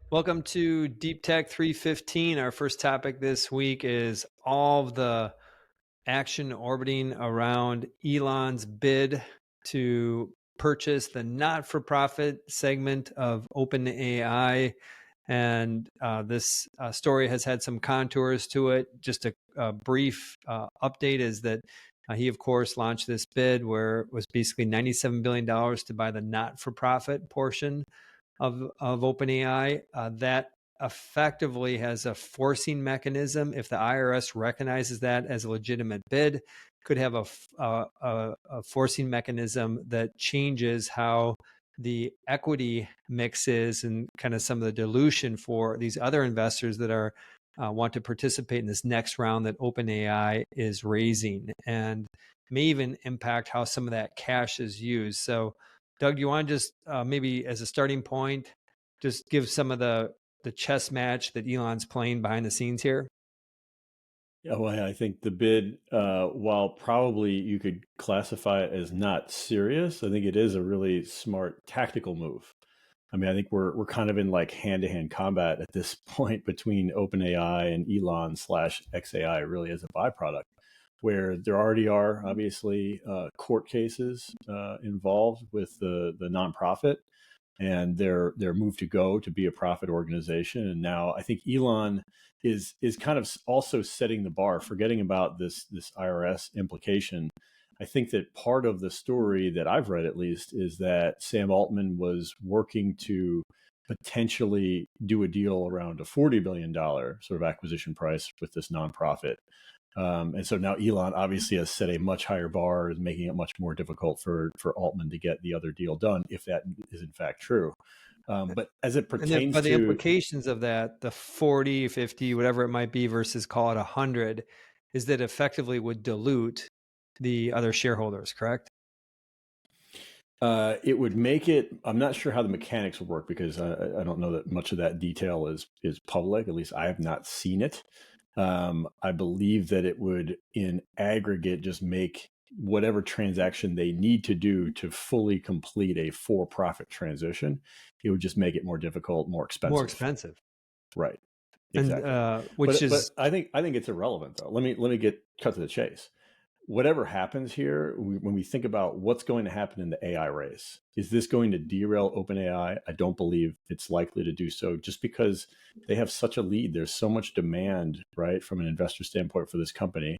Welcome to DeepTech315. Our first topic this week is all of the action orbiting around Elon's bid to purchase the not-for-profit segment of OpenAI. And this story has had some contours to it. Just a brief update is that he, of course, launched this bid where it was basically $97 billion to buy the not-for-profit portion of OpenAI. That effectively has a forcing mechanism. If the IRS recognizes that as a legitimate bid, could have a forcing mechanism that changes how the equity mix is and kind of some of the dilution for these other investors that are want to participate in this next round that OpenAI is raising, and may even impact how some of that cash is used. So Doug, do you want to just maybe as a starting point, just give some of the chess match that Elon's playing behind the scenes here? Yeah, well, I think the bid, while probably you could classify it as not serious, I think it is a really smart tactical move. I mean, I think we're kind of in like hand-to-hand combat at this point between OpenAI and Elon slash XAI, really as a byproduct, where there already are obviously court cases involved with the nonprofit and their move to go to be a profit organization. And now I think Elon is kind of also setting the bar, forgetting about this IRS implication. I think that part of the story that I've read, at least, is that Sam Altman was working to potentially do a deal around a $40 billion sort of acquisition price with this nonprofit. And so now Elon obviously has set a much higher bar, is making it much more difficult for Altman to get the other deal done, if that is in fact true. But as it pertains But the to, implications of that, the 40, 50, whatever it might be, versus call it 100, is that effectively would dilute the other shareholders, correct? it would make it, I'm not sure how the mechanics would work because I don't know that much of that detail is public. At least I have not seen it. I believe that it would, in aggregate, just make whatever transaction they need to do to fully complete a for-profit transition, it would just make it more difficult, more More expensive. expensive. Right. And Exactly. which But is I think it's irrelevant though. Let me get cut to the chase. Whatever happens here, when we think about what's going to happen in the AI race, is this going to derail OpenAI? I don't believe it's likely to do so, just because they have such a lead. There's so much demand, right, from an investor standpoint for this company.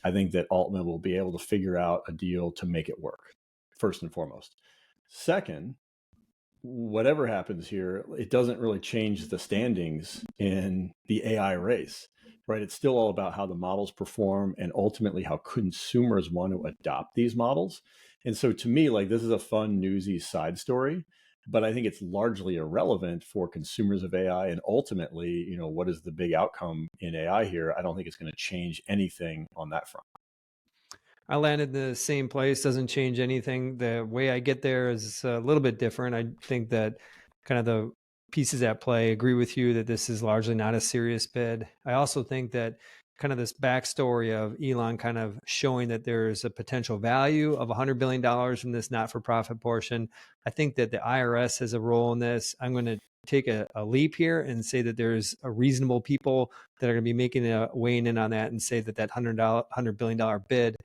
I think that Altman will be able to figure out a deal to make it work, first and foremost. Second, whatever happens here, it doesn't really change the standings in the AI race, right? It's still all about how the models perform and ultimately how consumers want to adopt these models. And so to me, like, this is a fun, newsy side story, but I think it's largely irrelevant for consumers of AI. And ultimately, what is the big outcome in AI here? I don't think it's going to change anything on that front. I landed in the same place, doesn't change anything. The way I get there is a little bit different. I think that kind of the pieces at play agree with you that this is largely not a serious bid. I also think that kind of this backstory of Elon kind of showing that there's a potential value of $100 billion from this not-for-profit portion. I think that the IRS has a role in this. I'm going to take a leap here and say that there's a reasonable people that are going to be making a weighing in on that and say that $100 billion bid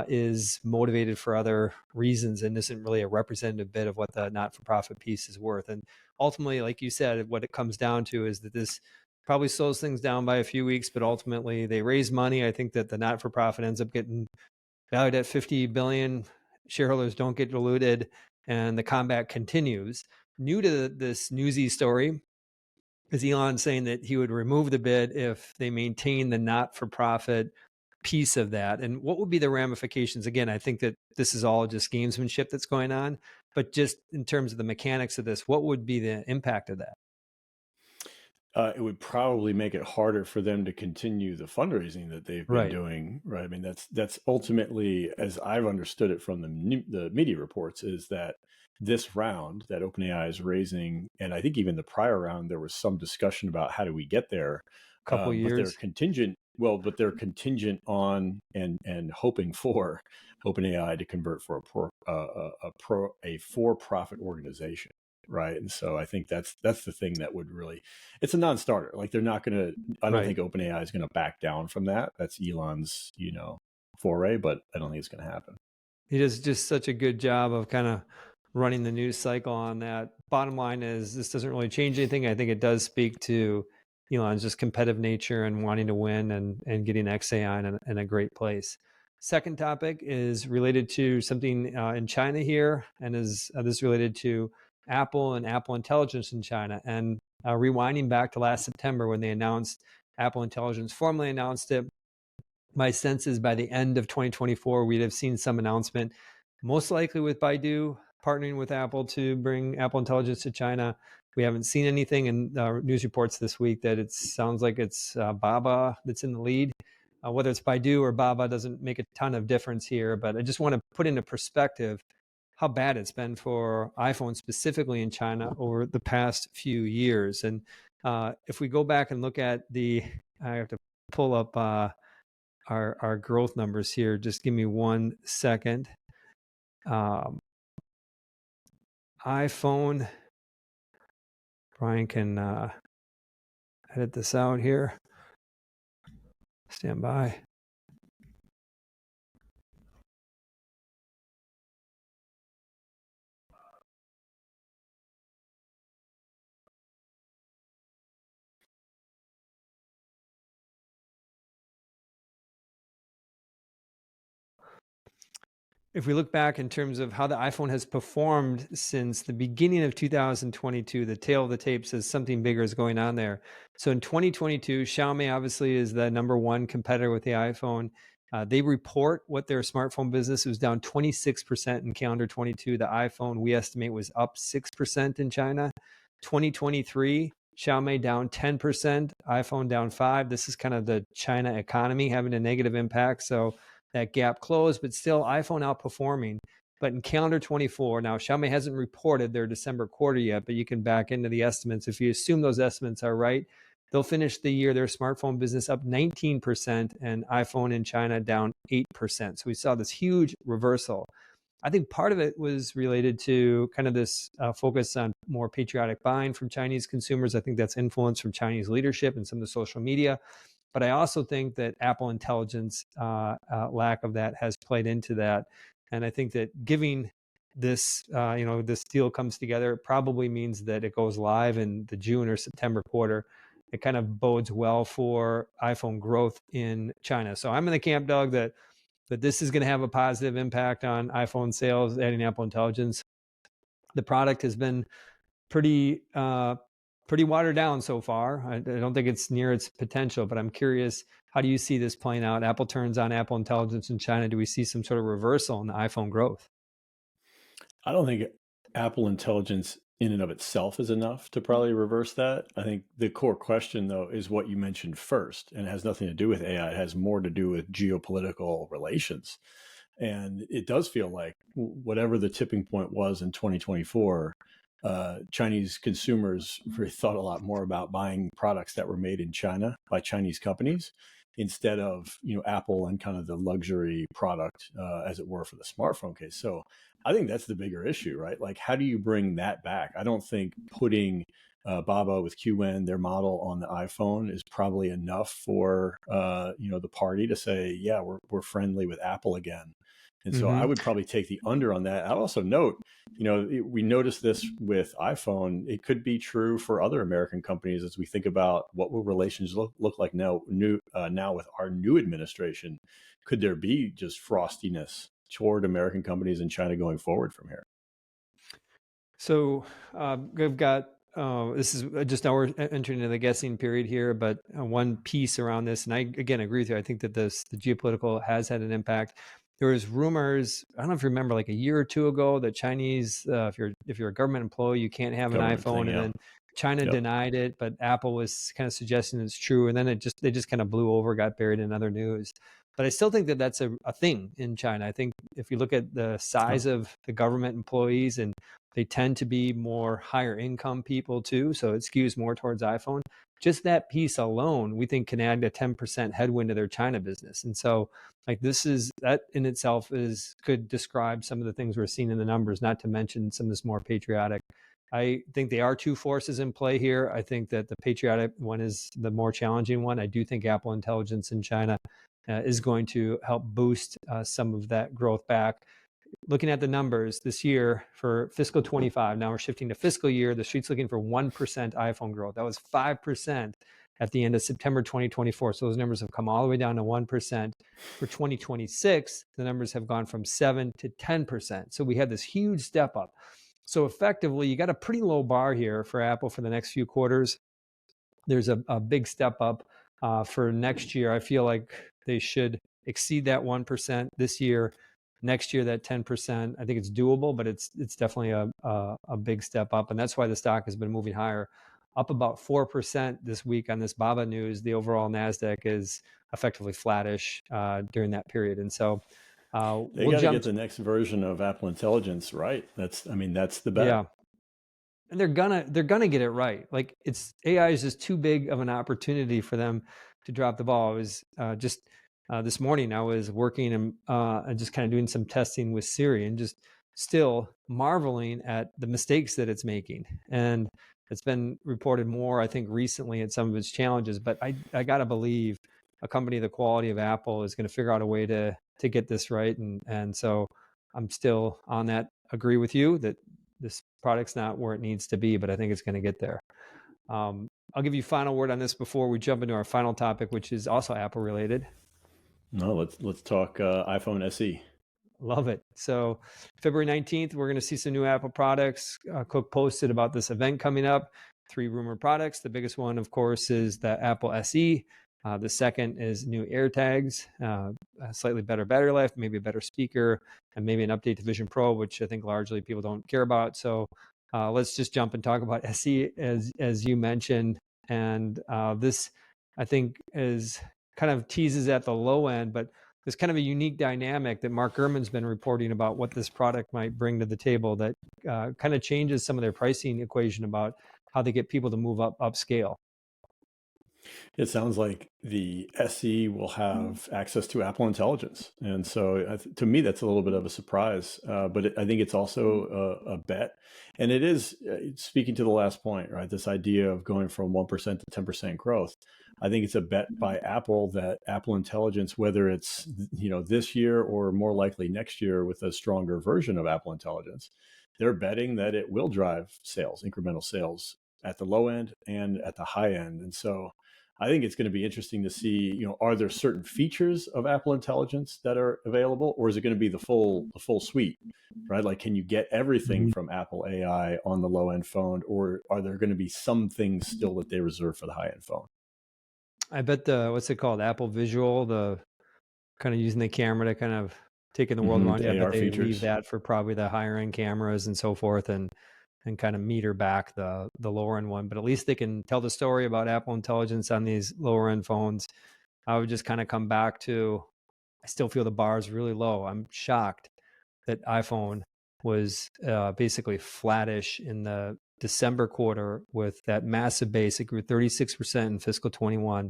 is motivated for other reasons and isn't really a representative bit of what the not-for-profit piece is worth. And ultimately, like you said, what it comes down to is that this probably slows things down by a few weeks, but ultimately they raise money. I think that the not-for-profit ends up getting valued at 50 billion. Shareholders don't get diluted, and the combat continues. New to this newsy story is Elon saying that he would remove the bid if they maintain the not-for-profit piece of that. And what would be the ramifications? Again, I think that this is all just gamesmanship that's going on, but just in terms of the mechanics of this, what would be the impact of that? It would probably make it harder for them to continue the fundraising that they've been Right. doing, right? I mean, that's ultimately, as I've understood it from the media reports, is that this round that OpenAI is raising, and I think even the prior round, there was some discussion about how do we get there, Couple but they're years. contingent. Well, but they're contingent on and hoping for OpenAI to convert for a for-profit organization. right? And so I think that's the thing that would really, it's a non-starter. Like they're not going to. I don't Right. think OpenAI is going to back down from that. That's Elon's, foray, but I don't think it's going to happen. He does just such a good job of kind of running the news cycle on that. Bottom line is, this doesn't really change anything. I think it does speak to Elon's just competitive nature and wanting to win and getting XAI in a great place. Second topic is related to something in China here, and is this is related to Apple and Apple Intelligence in China. And rewinding back to last September when they announced Apple Intelligence, formally announced it, my sense is by the end of 2024, we'd have seen some announcement, most likely with Baidu partnering with Apple to bring Apple Intelligence to China. We haven't seen anything in news reports this week that it sounds like it's Baba that's in the lead. Whether it's Baidu or Baba doesn't make a ton of difference here, but I just want to put into perspective how bad it's been for iPhone specifically in China over the past few years. And if we go back and look at I have to pull up our growth numbers here. Just give me 1 second. iPhone. Brian can edit this out here. Stand by. If we look back in terms of how the iPhone has performed since the beginning of 2022, the tail of the tape says something bigger is going on there. So in 2022, Xiaomi obviously is the number one competitor with the iPhone. They report what their smartphone business was down 26% in calendar 22. The iPhone, we estimate, was up 6% in China. 2023, Xiaomi down 10%, iPhone down 5%. This is kind of the China economy having a negative impact. So that gap closed, but still iPhone outperforming. But in calendar 24, now Xiaomi hasn't reported their December quarter yet, but you can back into the estimates. If you assume those estimates are right, they'll finish the year, their smartphone business up 19% and iPhone in China down 8%. So we saw this huge reversal. I think part of it was related to kind of this focus on more patriotic buying from Chinese consumers. I think that's influence from Chinese leadership and some of the social media. But I also think that Apple Intelligence lack of that has played into that. And I think that giving this, this deal comes together, it probably means that it goes live in the June or September quarter. It kind of bodes well for iPhone growth in China. So I'm in the camp, Doug, that this is going to have a positive impact on iPhone sales, adding Apple Intelligence. The product has been pretty watered down so far. I don't think it's near its potential, but I'm curious, how do you see this playing out? Apple turns on Apple Intelligence in China. Do we see some sort of reversal in the iPhone growth? I don't think Apple Intelligence in and of itself is enough to probably reverse that. I think the core question, though, is what you mentioned first, and it has nothing to do with AI. It has more to do with geopolitical relations. And it does feel like whatever the tipping point was in 2024, Chinese consumers really thought a lot more about buying products that were made in China by Chinese companies instead of Apple and kind of the luxury product, as it were, for the smartphone case. So I think that's the bigger issue, right? Like, how do you bring that back? I don't think putting Baba with QN, their model, on the iPhone is probably enough for the party to say, yeah, we're friendly with Apple again. And so I would probably take the under on that. I'd also note, we noticed this with iPhone. It could be true for other American companies as we think about what will relations look like now with our new administration. Could there be just frostiness toward American companies in China going forward from here? So we've got, this is just now we're entering into the guessing period here, but one piece around this, and I, again, agree with you. I think that the geopolitical has had an impact. There was rumors, I don't know if you remember, like a year or two ago, that Chinese, if you're a government employee, you can't have an iPhone, and then China denied it, but Apple was kind of suggesting it's true, and then they just kind of blew over, got buried in other news. But I still think that that's a thing in China. I think if you look at the size of the government employees, and they tend to be more higher income people too, so it skews more towards iPhone. Just that piece alone, we think, can add a 10% headwind to their China business. And so, like, that in itself could describe some of the things we're seeing in the numbers, not to mention some of this more patriotic I think they are two forces in play here. I think that the patriotic one is the more challenging one. I do think Apple Intelligence in China is going to help boost some of that growth back. Looking at the numbers this year for fiscal 25, now we're shifting to fiscal year. The street's looking for 1% iPhone growth. That was 5% at the end of September 2024. So those numbers have come all the way down to 1%. For 2026, the numbers have gone from 7 to 10%. So we had this huge step up. So effectively, you got a pretty low bar here for Apple for the next few quarters. There's a big step up for next year. I feel like they should exceed that 1% this year. Next year, that 10%. I think it's doable, but it's definitely a big step up, and that's why the stock has been moving higher, up about 4% this week on this BABA news. The overall Nasdaq is effectively flattish during that period, and so They we'll got to jump. get the next version of Apple Intelligence right. That's the bet. Yeah, and they're gonna get it right. Like it's AI is just too big of an opportunity for them to drop the ball. It was just this morning I was working and just kind of doing some testing with Siri and just still marveling at the mistakes that it's making. And it's been reported more, I think, recently at some of its challenges. But I gotta believe a company the quality of Apple is going to figure out a way to get this right. And so I'm still on that. Agree with you that this product's not where it needs to be, but I think it's going to get there. I'll give you final word on this before we jump into our final topic, which is also Apple related. No, let's talk iPhone SE. Love it. So February 19th, we're going to see some new Apple products. Cook posted about this event coming up. 3 rumored products. The biggest one, of course, is the Apple SE. The second is new AirTags, a slightly better battery life, maybe a better speaker, and maybe an update to Vision Pro, which I think largely people don't care about. So let's just jump and talk about SE as you mentioned. And this, I think, is kind of teases at the low end, but there's kind of a unique dynamic that Mark Gurman's been reporting about what this product might bring to the table that kind of changes some of their pricing equation about how they get people to move upscale. It sounds like the SE will have access to Apple Intelligence. And so to me, that's a little bit of a surprise. But I think it's also a bet. And it is, speaking to the last point, right? This idea of going from 1% to 10% growth. I think it's a bet by Apple that Apple Intelligence, whether it's this year or more likely next year with a stronger version of Apple Intelligence, they're betting that it will drive sales, incremental sales at the low end and at the high end. And so I think it's going to be interesting to see, are there certain features of Apple Intelligence that are available, or is it going to be the full suite, right? Like, can you get everything from Apple AI on the low end phone, or are there going to be some things still that they reserve for the high end phone? I bet what's it called? Apple Visual, the kind of using the camera to kind of take in the world around you. I The bet AR they leave features. that for probably the higher end cameras and so forth, and kind of meter back the lower end one. But at least they can tell the story about Apple Intelligence on these lower end phones. I would just kind of come back to, I still feel the bar is really low. I'm shocked that iPhone was basically flattish in the December quarter with that massive base. It grew 36% in fiscal 21.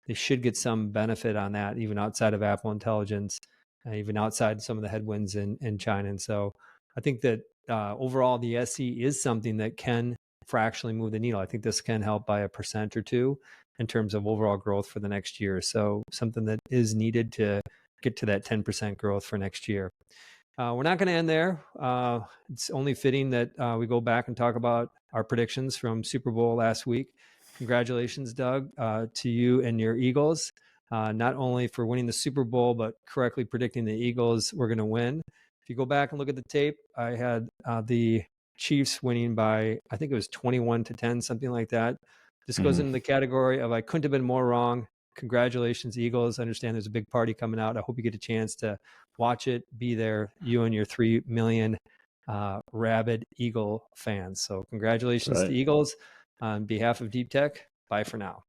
They should get some benefit on that, even outside of Apple Intelligence, even outside some of the headwinds in China. And so I think that overall, the SE is something that can fractionally move the needle. I think this can help by 1% or 2% in terms of overall growth for the next year. So something that is needed to get to that 10% growth for next year. We're not going to end there. It's only fitting that we go back and talk about our predictions from Super Bowl last week. Congratulations, Doug, to you and your Eagles, not only for winning the Super Bowl, but correctly predicting the Eagles were going to win. If you go back and look at the tape, I had the Chiefs winning by, I think it was 21-10, something like that. This goes into the category of I couldn't have been more wrong. Congratulations, Eagles. I understand there's a big party coming out. I hope you get a chance to watch it, be there, you and your 3 million rabid Eagle fans. So congratulations to Eagles. On behalf of Deep Tech, bye for now.